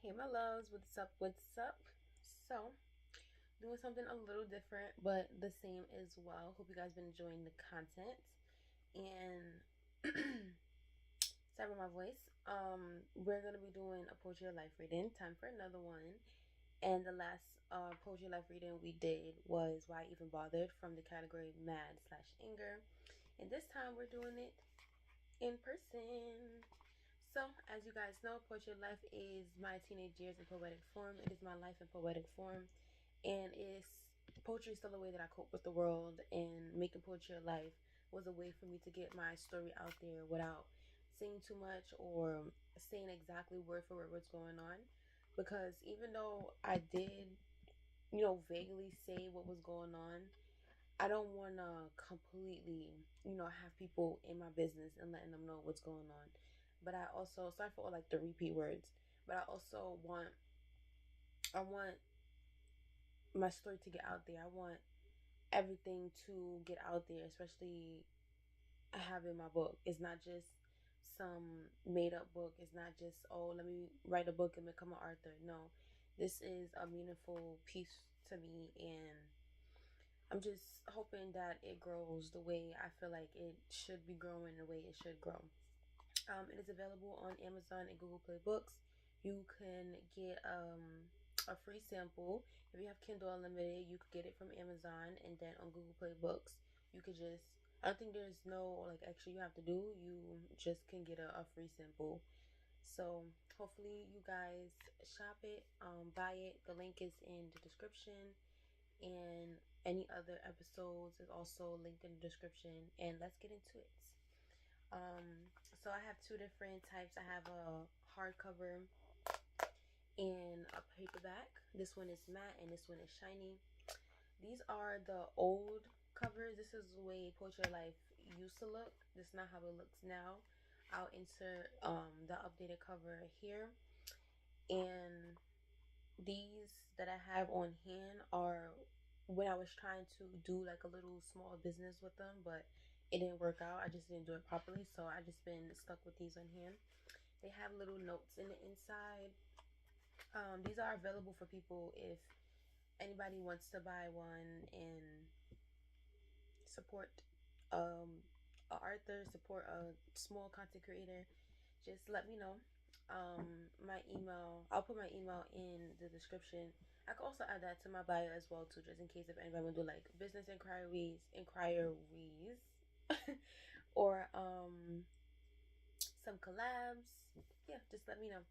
Hey my loves, what's up? What's up? So, doing something a little different but the same as well. Hope you guys been enjoying the content. And sorry about my voice. We're gonna be doing a poetry of life reading. Time for another one. And the last poetry of life reading we did was Why I Even Bothered from the category Mad slash Anger. And this time we're doing it in person. So, as you guys know, Poetry of Life is my teenage years in poetic form. It is my life in poetic form. And it's poetry is still a way that I cope with the world. And making Poetry of Life was a way for me to get my story out there without saying too much or saying exactly word for word what's going on. Because even though I did, vaguely say what was going on, I don't want to completely, have people in my business and letting them know what's going on. But I also, sorry for all like the repeat words, but I want my story to get out there. I want everything to get out there, especially having my book. It's not just some made up book. It's not just, oh, let me write a book and become an author. No, this is a meaningful piece to me, and I'm just hoping that it grows the way I feel like it should be growing, the way it should grow. It is available on Amazon and Google Play Books. You can get a free sample. If you have Kindle Unlimited, you could get it from Amazon, and then on Google Play Books, you could just. I don't think there's no like extra you have to do. You just can get a free sample. So hopefully you guys shop it, buy it. The link is in the description, and any other episodes is also linked in the description. And let's get into it. Um, so I have two different types. I have a hardcover and a paperback. This one is matte and this one is shiny. These are the old covers. This is the way Poetry of Life used to look. This is not how it looks now. I'll insert the updated cover here. And these that I have on hand are when I was trying to do like a little small business with them, but it didn't work out. I just didn't do it properly, so I just been stuck with these on hand. They have little notes in the inside. These are available for people if anybody wants to buy one and support um a author, support a small content creator. Just let me know. My email, I'll put my email in the description. I can also add that to my bio as well too, just in case if anybody want to do like business inquiries, or some collabs. Yeah, just let me know.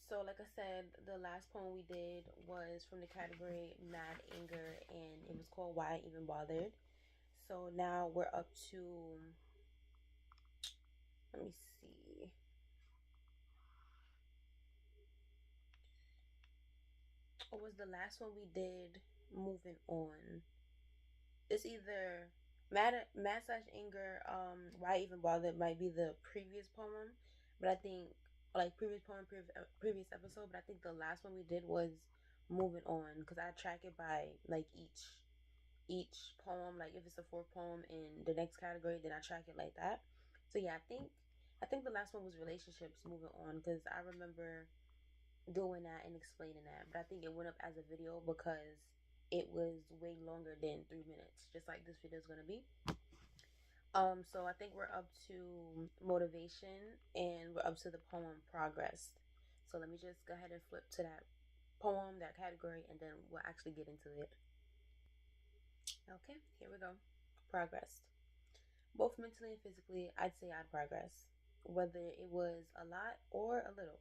So like I said, the last poem we did was from the category Mad Anger, and it was called Why I Even Bothered. So now we're up to, let me see. What was the last one we did? Moving on. It's either Mad slash Anger, Why I Even Bothered might be the previous poem, but I think like previous poem, previous episode, but I think the last one we did was Moving On, because I track it by like each poem. Like if it's a fourth poem in the next category, then I track it like that. So yeah, I think the last one was relationships, moving on, because I remember doing that and explaining that, but I think it went up as a video because it was way longer than 3 minutes, just like this video is gonna be. So I think we're up to motivation, and we're up to the poem progress. So let me just go ahead and flip to that poem, that category, and then we'll actually get into it. Okay, here we go. Progressed. Both mentally and physically, I'd say I'd progress. Whether it was a lot or a little,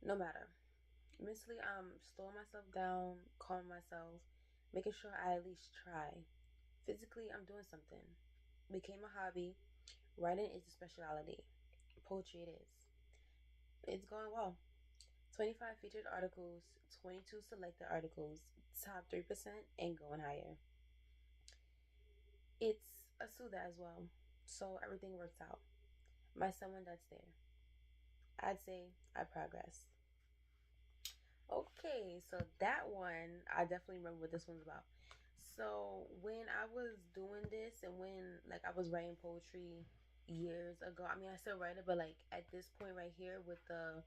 no matter. Mentally, I'm slowing myself down, calming myself, making sure I at least try. Physically, I'm doing something. Became a hobby. Writing is a specialty. Poetry it is. It's going well. 25 featured articles, 22 selected articles, top 3% and going higher. It's a Suda as well, so everything works out. My someone that's there. I'd say I progressed. Okay, so that one, I definitely remember what this one's about. So when I was doing this, and when like I was writing poetry years ago, I mean I still write it, but like at this point right here with the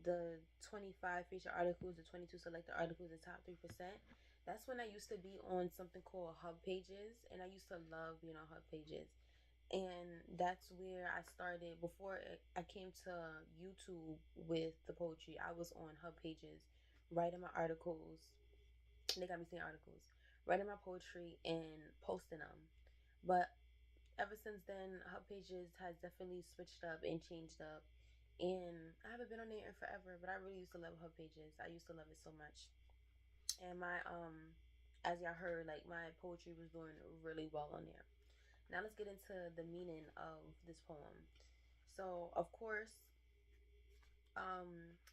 the 25 featured articles, the 22 selected articles, the top 3%. That's when I used to be on something called Hub Pages, and I used to love being on Hub Pages. And that's where I started. Before I came to YouTube with the poetry, I was on Hub Pages, writing my articles. They got me saying articles, writing my poetry and posting them. But ever since then, Hub Pages has definitely switched up and changed up. And I haven't been on there in forever, but I really used to love Hub Pages. I used to love it so much. And my as y'all heard, like my poetry was doing really well on there. Now let's get into the meaning of this poem. So of course,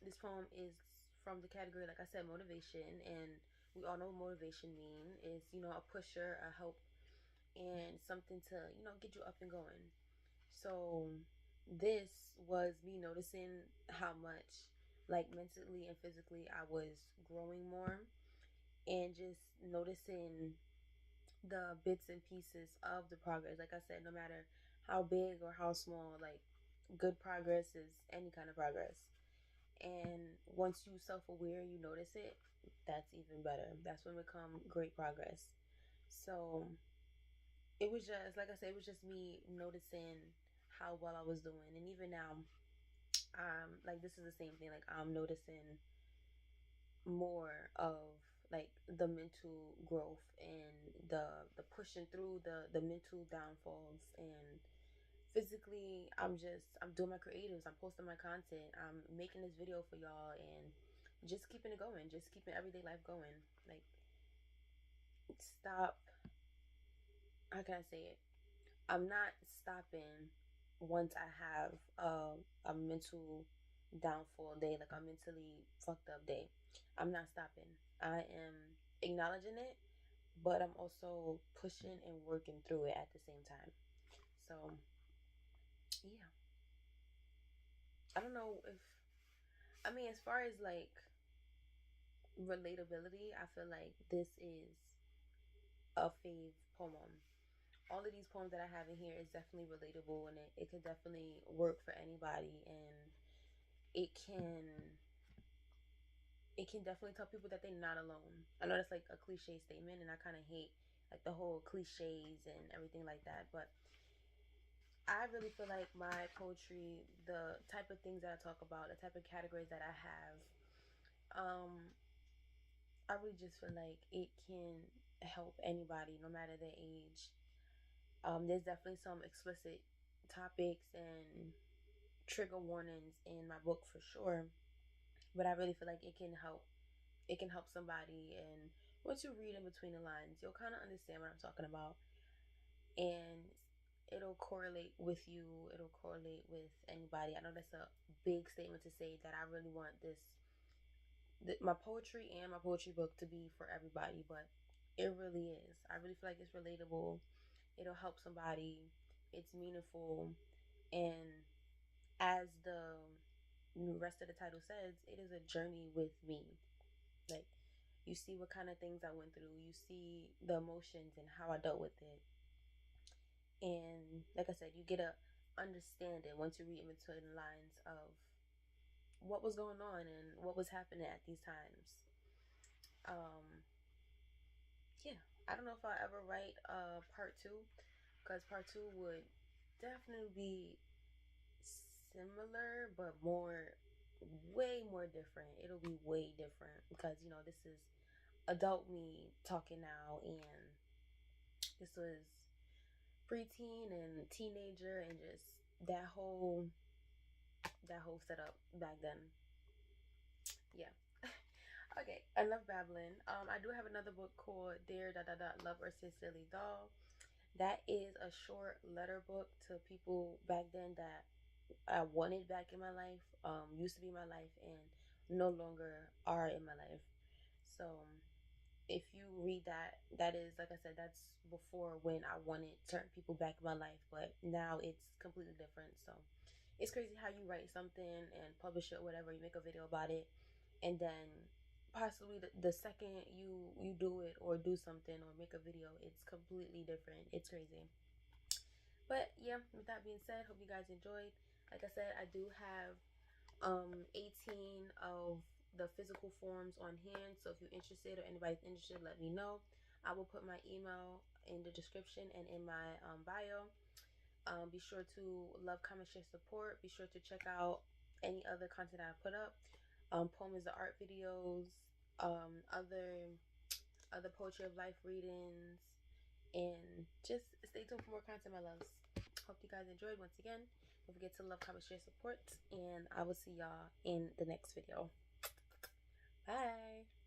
this poem is from the category, like I said, motivation, and we all know what motivation mean is, a pusher, a help, and something to, get you up and going. So this was me noticing how much, like mentally and physically, I was growing more, and just noticing the bits and pieces of the progress. Like I said, no matter how big or how small, like good progress is any kind of progress. And once you self-aware, you notice it, that's even better. That's when it become great progress. So it was just, like I said, it was just me noticing how well I was doing. And even now, like this is the same thing. Like I'm noticing more of like the mental growth and the pushing through the mental downfalls. And physically, I'm doing my creatives, I'm posting my content, I'm making this video for y'all, and just keeping it going, just keeping everyday life going. Like, stop. How can I say it? I'm not stopping once I have a mental downfall day, like a mentally fucked up day. I'm not stopping. I am acknowledging it, but I'm also pushing and working through it at the same time. So, yeah. I don't know if, I mean, as far as like relatability, I feel like this is a fave poem. All of these poems that I have in here is definitely relatable, and it could definitely work for anybody, and it can it can definitely tell people that they're not alone. I know that's like a cliche statement, and I kind of hate like the whole cliches and everything like that, but I really feel like my poetry, the type of things that I talk about, the type of categories that I have, I really just feel like it can help anybody, no matter their age. There's definitely some explicit topics and trigger warnings in my book for sure, but I really feel like it can help. It can help somebody, and once you read in between the lines, you'll kind of understand what I'm talking about, and it'll correlate with you. It'll correlate with anybody. I know that's a big statement to say that I really want my poetry and my poetry book to be for everybody, but it really is. I really feel like it's relatable. It'll help somebody. It's meaningful, and as the rest of the title says, it is a journey with me. Like, you see what kind of things I went through. You see the emotions and how I dealt with it. And like I said, you get a understanding once you read in between the lines of what was going on and what was happening at these times. Um, yeah, I don't know if I'll ever write part two, because part two would definitely be similar, but way more different. It'll be way different because, this is adult me talking now, and this was preteen and teenager, and just that whole setup back then. Yeah. Okay, enough babbling. I do have another book called Dear Dot Dot Dot Love or Sincerely Doll. That is a short letter book to people back then that I wanted back in my life, used to be my life, and no longer are in my life. So if you read that, that is, like I said, that's before when I wanted certain people back in my life, but now it's completely different. So it's crazy how you write something and publish it or whatever, you make a video about it, and then possibly the second you do it or do something or make a video, it's completely different. It's crazy. But yeah, with that being said, hope you guys enjoyed. Like I said, I do have 18 of the physical forms on hand. So if you're interested or anybody's interested, let me know. I will put my email in the description and in my bio. Be sure to love, comment, share, support. Be sure to check out any other content I put up. Poem is the art videos, other poetry of life readings, and just stay tuned for more content, my loves. Hope you guys enjoyed. Once again, don't forget to love, comment, share, support, and I will see y'all in the next video. Bye.